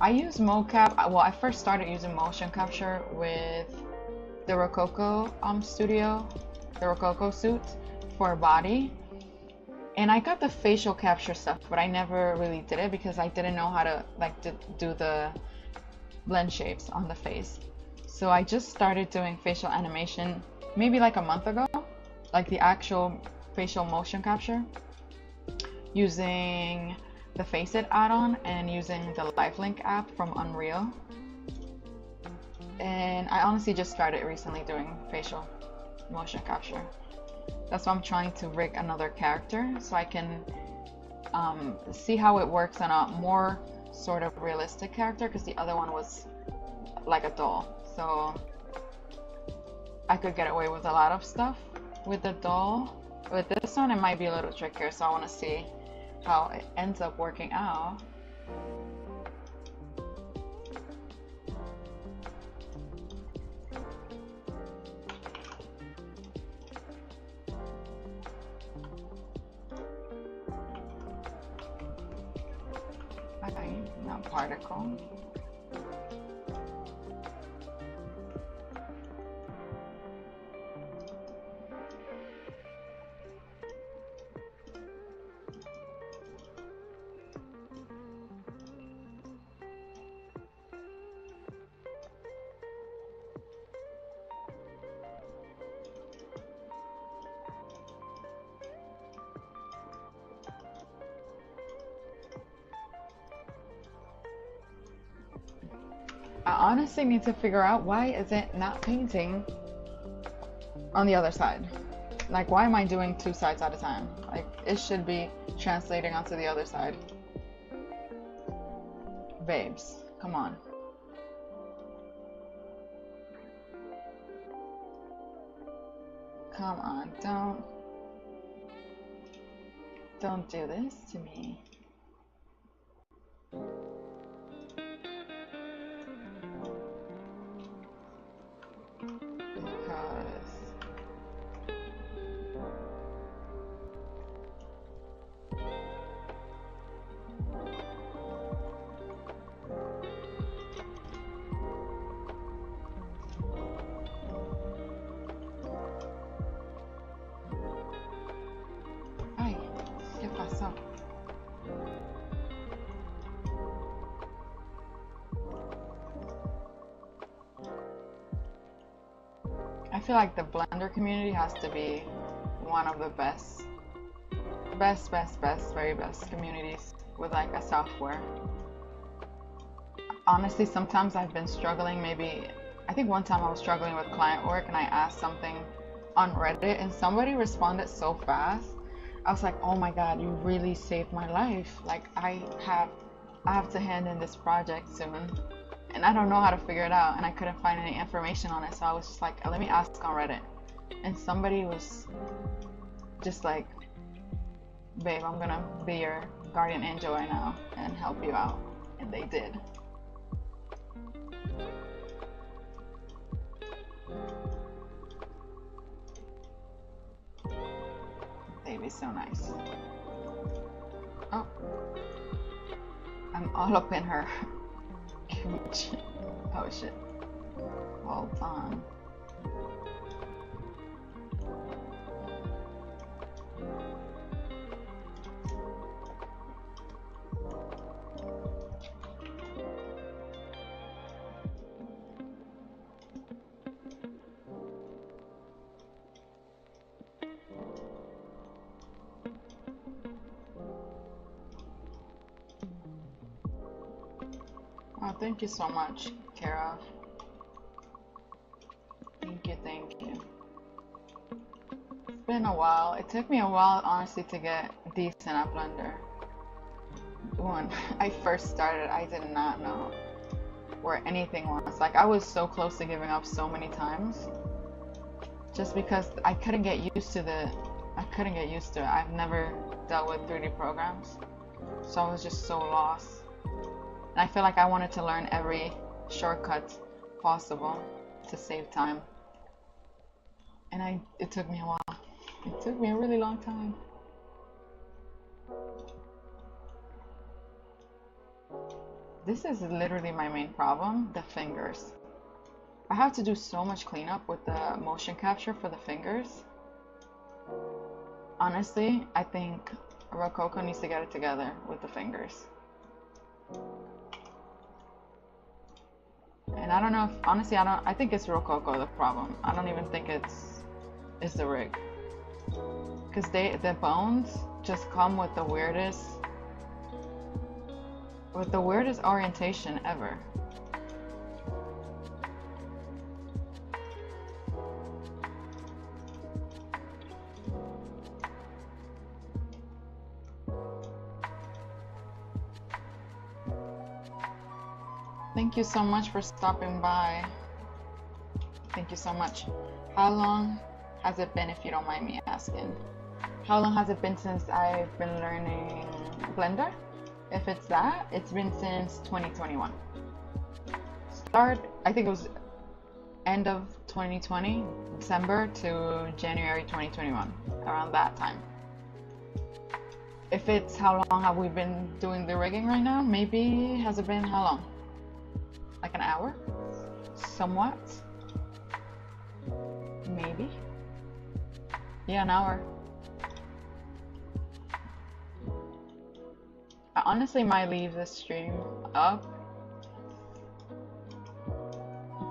I use mocap. Well, I first started using motion capture with the Rococo studio, the Rococo suit for body. And I got the facial capture stuff, but I never really did it because I didn't know how to do the blend shapes on the face. So I just started doing facial animation maybe like a month ago, like the actual facial motion capture, using the Faceit add-on and using the Lifelink app from Unreal. And I honestly just started recently doing facial motion capture. That's why I'm trying to rig another character so I can see how it works on a more sort of realistic character, because the other one was like a doll. So I could get away with a lot of stuff with the doll. With this one, it might be a little trickier, so I want to see how it ends up working out. Okay, now particle. I honestly need to figure out why is it not painting on the other side. Like, why am I doing two sides at a time? Like, it should be translating onto the other side. Babes, come on. Come on, don't do this to me. I feel like the Blender community has to be one of the very best communities with like a software. Honestly, sometimes I've been struggling. Maybe I think one time I was struggling with client work and I asked something on Reddit and somebody responded so fast. I was like, oh my god, you really saved my life. Like I have to hand in this project soon and I don't know how to figure it out and I couldn't find any information on it, so I was just like, let me ask on Reddit. And somebody was just like, babe, I'm gonna be your guardian angel right now and help you out. And they did. They'd be so nice. Oh, I'm all up in her cooch. Oh shit. Hold on. Oh, thank you so much, Kara. Thank you. It's been a while. It took me a while, honestly, to get decent at Blender. When I first started, I did not know where anything was. Like, I was so close to giving up so many times. Just because I couldn't get used to it. I've never dealt with 3D programs. So I was just so lost. And I feel like I wanted to learn every shortcut possible to save time. And it took me a while. It took me a really long time. This is literally my main problem, the fingers. I have to do so much cleanup with the motion capture for the fingers. Honestly, I think Rococo needs to get it together with the fingers. And I don't know if, honestly, I think it's Rococo the problem. I don't even think it's the rig. Because the bones just come with the weirdest orientation ever. Thank you so much for stopping by. Thank you so much. How long has it been, if you don't mind me asking? How long has it been since I've been learning Blender? If it's that, it's been since 2021. I think it was end of 2020, December to January 2021, around that time. If it's how long have we been doing the rigging right now, maybe, has it been how long? Like an hour? Somewhat? Maybe? Yeah, an hour. I honestly might leave this stream up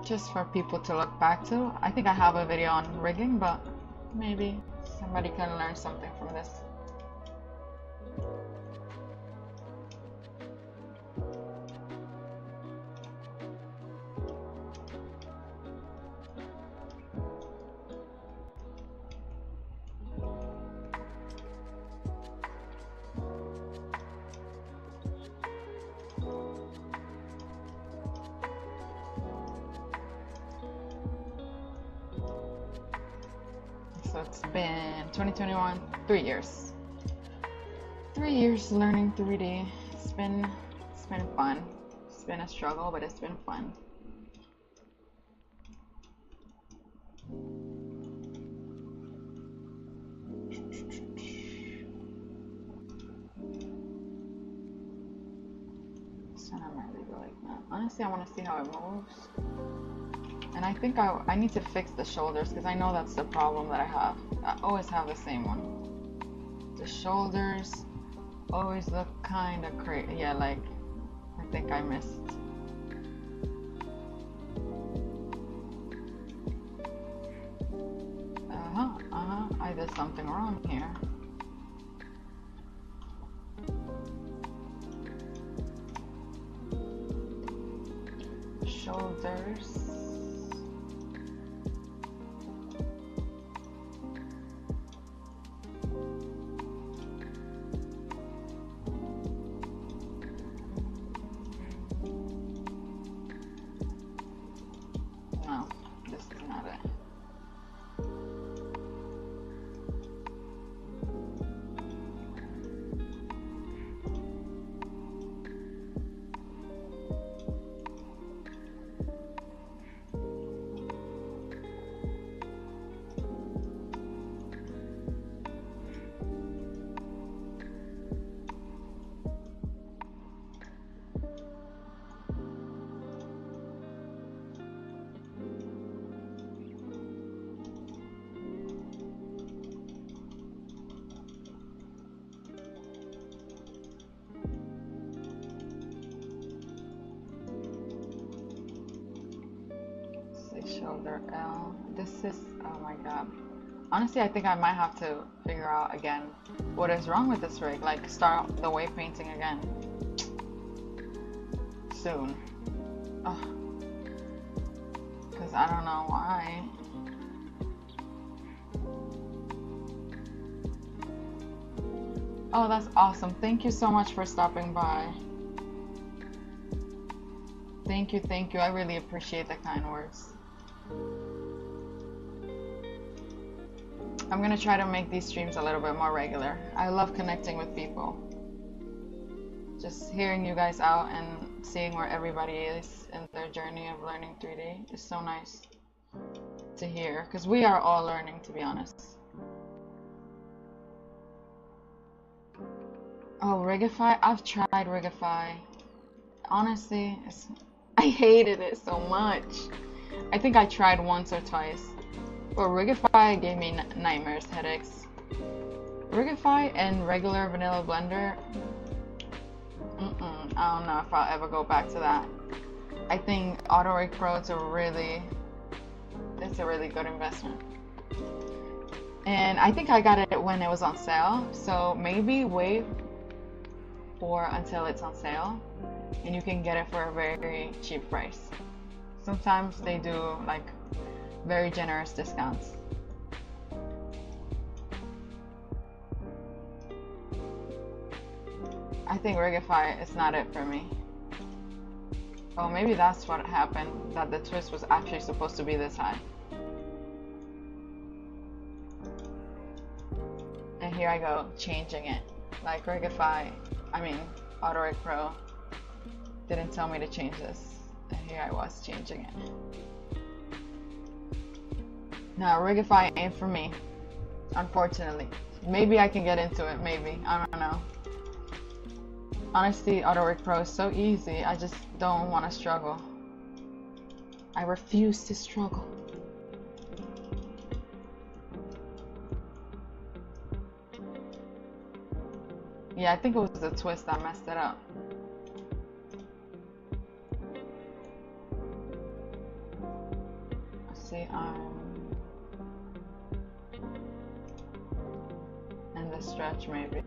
just for people to look back to. I think I have a video on rigging, but maybe somebody can learn something from this. So it's been 2021, 3 years. 3 years learning 3D. It's been fun. It's been a struggle, but it's been fun. So I'm really like that. Honestly, I want to see how it moves. And I think I need to fix the shoulders because I know that's the problem that I have. I always have the same one. The shoulders always look kind of crazy. Yeah, like I think I missed. I did something wrong here. Shoulders. No, this is not it. Shoulder L. This is, oh my god. Honestly, I think I might have to figure out again what is wrong with this rig. Like, start the wave painting again. Soon. Oh. Because I don't know why. Oh, that's awesome. Thank you so much for stopping by. Thank you, thank you. I really appreciate the kind words. I'm gonna try to make these streams a little bit more regular. I love connecting with people. Just hearing you guys out and seeing where everybody is in their journey of learning 3D is so nice to hear, because we are all learning, to be honest. Oh, Rigify? I've tried Rigify. Honestly, I hated it so much. I think I tried once or twice. But Rigify gave me nightmares, headaches. Rigify and regular vanilla blender, I don't know if I'll ever go back to that. I think AutoRig Pro it's a really good investment. And I think I got it when it was on sale, so maybe wait until it's on sale and you can get it for a very cheap price. Sometimes they do like very generous discounts. I think Rigify is not it for me. Oh, maybe that's what happened, that the twist was actually supposed to be this high. And here I go, changing it. Like Rigify, AutoRig Pro didn't tell me to change this. And here I was changing it. Now, Rigify ain't for me, unfortunately. Maybe I can get into it, maybe. I don't know. Honestly, AutoRig Pro is so easy. I just don't want to struggle. I refuse to struggle. Yeah, I think it was the twist that messed it up. Let's see, and the stretch maybe.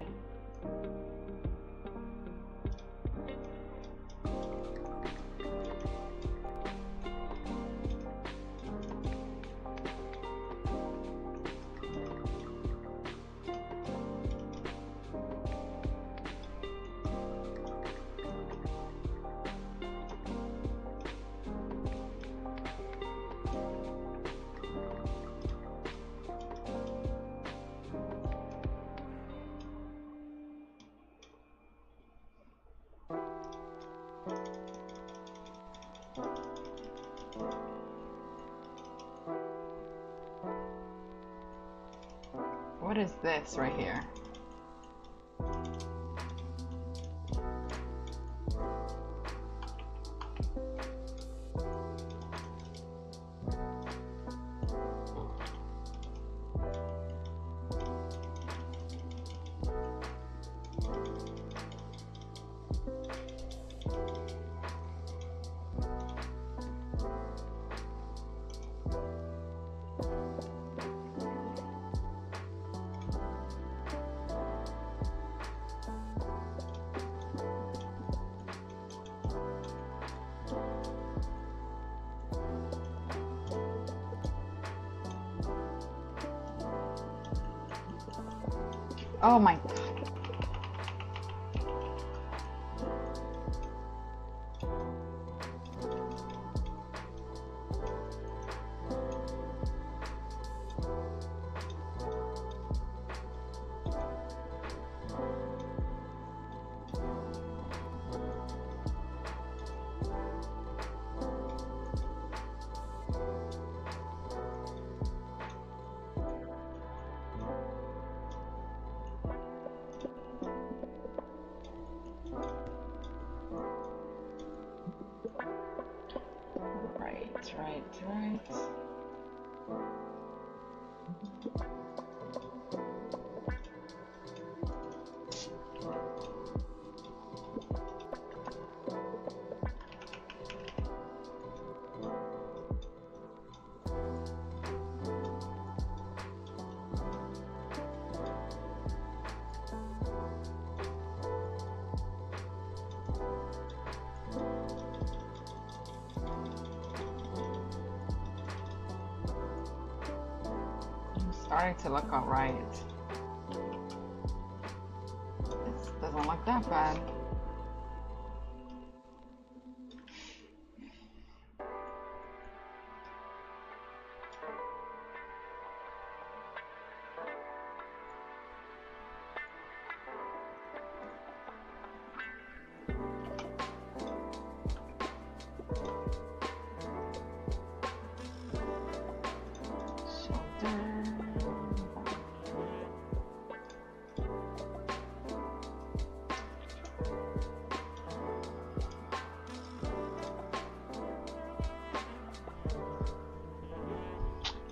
What is this right here? Oh my god. Right. Starting to look alright. This doesn't look that bad.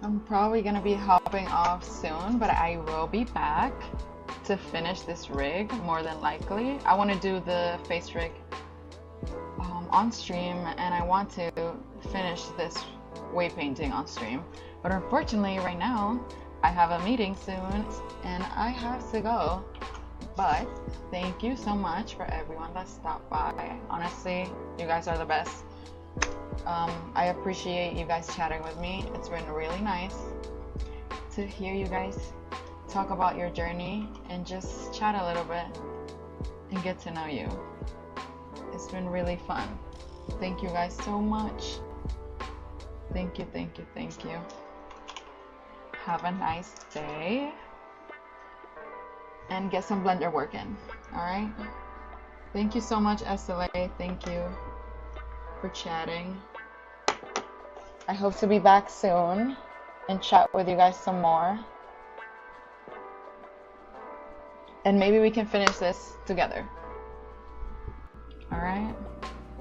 I'm probably gonna be hopping off soon, but I will be back to finish this rig more than likely. I want to do the face rig on stream, and I want to finish this wave painting on stream. But unfortunately right now I have a meeting soon and I have to go. But thank you so much for everyone that stopped by. Honestly, you guys are the best. I appreciate you guys chatting with me. It's been really nice to hear you guys talk about your journey and just chat a little bit and get to know you. It's been really fun. Thank you guys so much. Thank you. Have a nice day and get some blender work in. Alright? Thank you so much, SLA. Thank you for chatting. I hope to be back soon and chat with you guys some more. And maybe we can finish this together. Alright?